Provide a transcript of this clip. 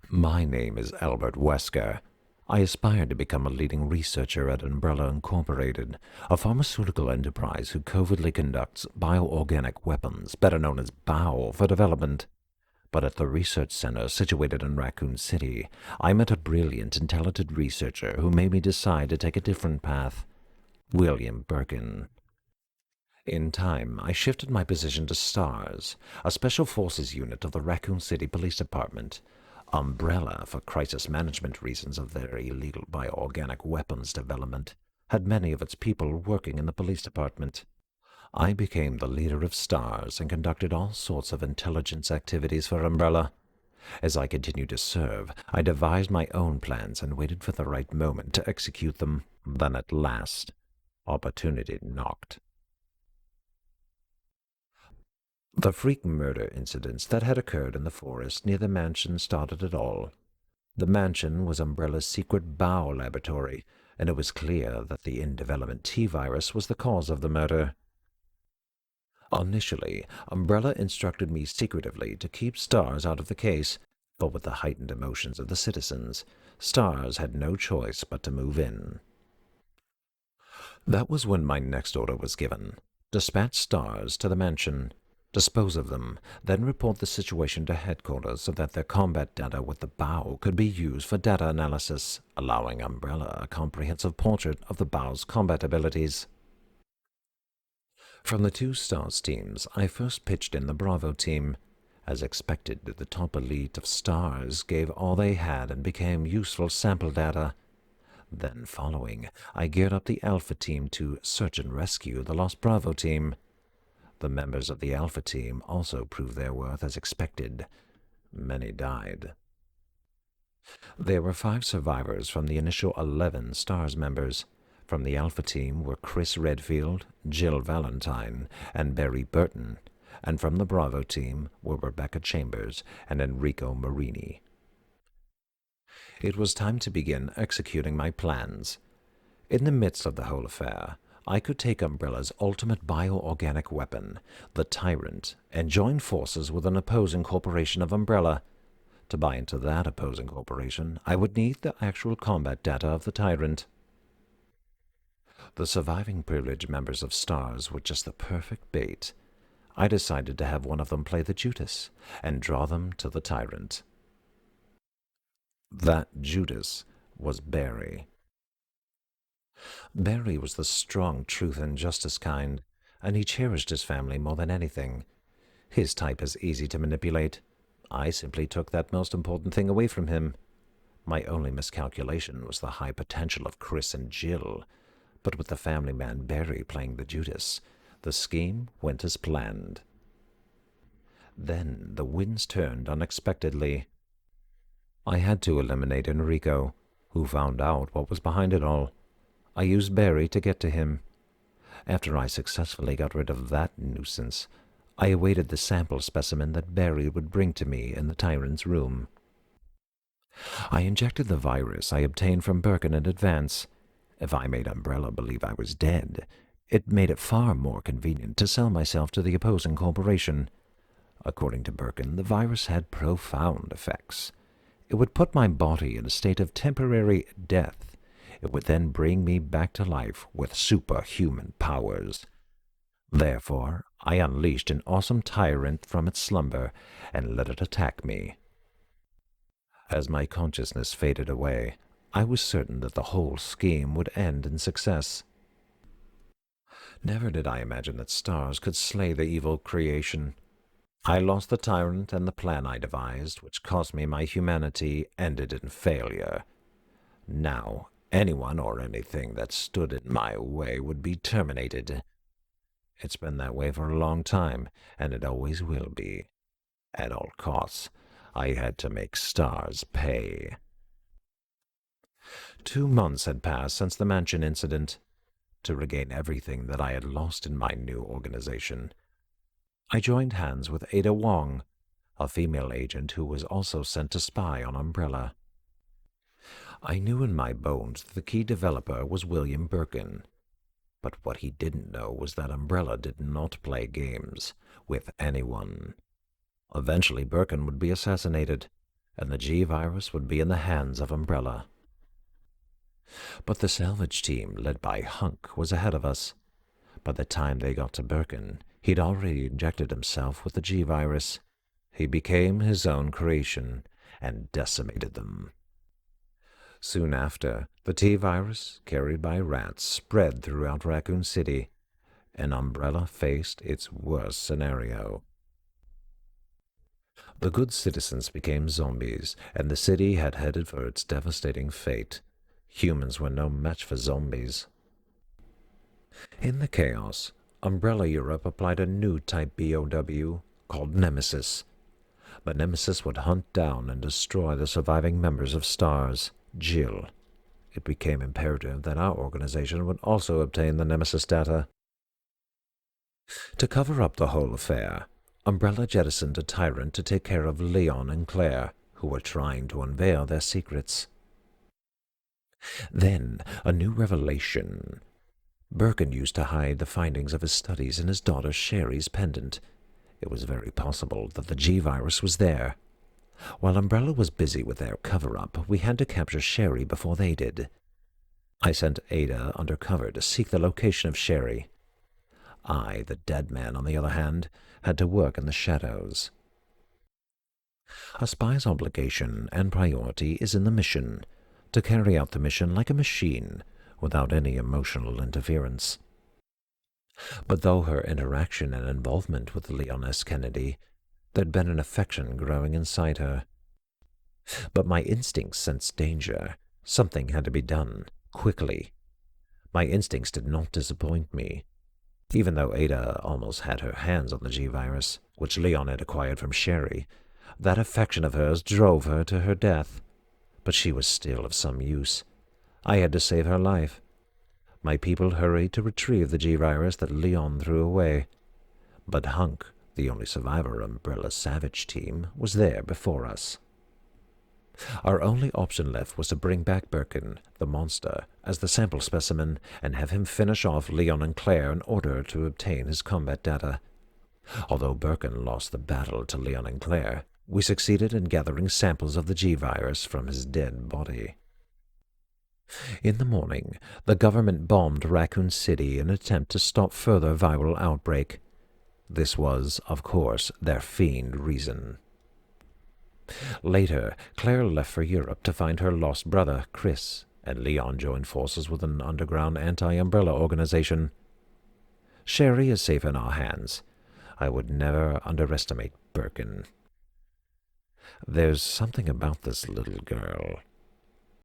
My name is Albert Wesker. I aspire to become a leading researcher at Umbrella Incorporated, a pharmaceutical enterprise who covertly conducts bioorganic weapons, better known as BOW, for development. But at the research center situated in Raccoon City, I met a brilliant and talented researcher who made me decide to take a different path. William Birkin. In time, I shifted my position to STARS, a special forces unit of the Raccoon City Police Department. Umbrella, for crisis management reasons of their illegal bioorganic weapons development, had many of its people working in the police department. I became the leader of STARS and conducted all sorts of intelligence activities for Umbrella. As I continued to serve, I devised my own plans and waited for the right moment to execute them. Then at last, opportunity knocked. The freak murder incidents that had occurred in the forest near the mansion started it all. The mansion was Umbrella's secret BOW laboratory, and it was clear that the in-development T-virus was the cause of the murder. Initially, Umbrella instructed me secretively to keep STARS out of the case, but with the heightened emotions of the citizens, STARS had no choice but to move in. That was when my next order was given. Dispatch STARS to the mansion, dispose of them, then report the situation to headquarters so that their combat data with the BOW could be used for data analysis, allowing Umbrella a comprehensive portrait of the BOW's combat abilities. From the two STARS teams, I first pitched in the Bravo team. As expected, the top elite of STARS gave all they had and became useful sample data. Then following, I geared up the Alpha team to search and rescue the lost Bravo team. The members of the Alpha team also proved their worth as expected. Many died. There were 5 survivors from the initial 11 STARS members. From the Alpha team were Chris Redfield, Jill Valentine, and Barry Burton, and from the Bravo team were Rebecca Chambers and Enrico Marini. It was time to begin executing my plans. In the midst of the whole affair, I could take Umbrella's ultimate bioorganic weapon, the Tyrant, and join forces with an opposing corporation of Umbrella. To buy into that opposing corporation, I would need the actual combat data of the Tyrant. The surviving privileged members of STARS were just the perfect bait. I decided to have one of them play the Judas and draw them to the Tyrant. That Judas was Barry. Barry was the strong truth and justice kind, and he cherished his family more than anything. His type is easy to manipulate. I simply took that most important thing away from him. My only miscalculation was the high potential of Chris and Jill, but with the family man Barry playing the Judas, the scheme went as planned. Then the winds turned unexpectedly. I had to eliminate Enrico, who found out what was behind it all. I used Barry to get to him. After I successfully got rid of that nuisance, I awaited the sample specimen that Barry would bring to me in the Tyrant's room. I injected the virus I obtained from Birkin in advance. If I made Umbrella believe I was dead, it made it far more convenient to sell myself to the opposing corporation. According to Birkin, the virus had profound effects. It would put my body in a state of temporary death. It would then bring me back to life with superhuman powers. Therefore, I unleashed an awesome Tyrant from its slumber and let it attack me. As my consciousness faded away, I was certain that the whole scheme would end in success. Never did I imagine that STARS could slay the evil creation. I lost the Tyrant, and the plan I devised, which cost me my humanity, ended in failure. Now, anyone or anything that stood in my way would be terminated. It's been that way for a long time, and it always will be. At all costs, I had to make STARS pay. 2 months had passed since the mansion incident. To regain everything that I had lost in my new organization, I joined hands with Ada Wong, a female agent who was also sent to spy on Umbrella. I knew in my bones that the key developer was William Birkin, but what he didn't know was that Umbrella did not play games with anyone. Eventually, Birkin would be assassinated, and the G-Virus would be in the hands of Umbrella. But the salvage team, led by Hunk, was ahead of us. By the time they got to Birkin, he'd already injected himself with the G-Virus. He became his own creation and decimated them. Soon after, the T-Virus, carried by rats, spread throughout Raccoon City, and Umbrella faced its worst scenario. The good citizens became zombies, and the city had headed for its devastating fate. Humans were no match for zombies. In the chaos, Umbrella Europe applied a new type BOW called Nemesis. The Nemesis would hunt down and destroy the surviving members of STARS, Jill. It became imperative that our organization would also obtain the Nemesis data. To cover up the whole affair, Umbrella jettisoned a tyrant to take care of Leon and Claire, who were trying to unveil their secrets. Then, a new revelation. Birkin used to hide the findings of his studies in his daughter Sherry's pendant. It was very possible that the G-Virus was there. While Umbrella was busy with their cover-up, we had to capture Sherry before they did. I sent Ada undercover to seek the location of Sherry. I, the dead man, on the other hand, had to work in the shadows. A spy's obligation and priority is in the mission, to carry out the mission like a machine, without any emotional interference. But though her interaction and involvement with Leon S. Kennedy, there'd been an affection growing inside her. But my instincts sensed danger. Something had to be done, quickly. My instincts did not disappoint me. Even though Ada almost had her hands on the G-Virus, which Leon had acquired from Sherry, that affection of hers drove her to her death. But she was still of some use. I had to save her life. My people hurried to retrieve the G-Virus that Leon threw away. But Hunk, the only survivor of Umbrella's Savage team, was there before us. Our only option left was to bring back Birkin, the monster, as the sample specimen and have him finish off Leon and Claire in order to obtain his combat data. Although Birkin lost the battle to Leon and Claire, we succeeded in gathering samples of the G-Virus from his dead body. In the morning, the government bombed Raccoon City in an attempt to stop further viral outbreak. This was, of course, their feigned reason. Later, Claire left for Europe to find her lost brother, Chris, and Leon joined forces with an underground anti-Umbrella organization. Sherry is safe in our hands. I would never underestimate Birkin. There's something about this little girl.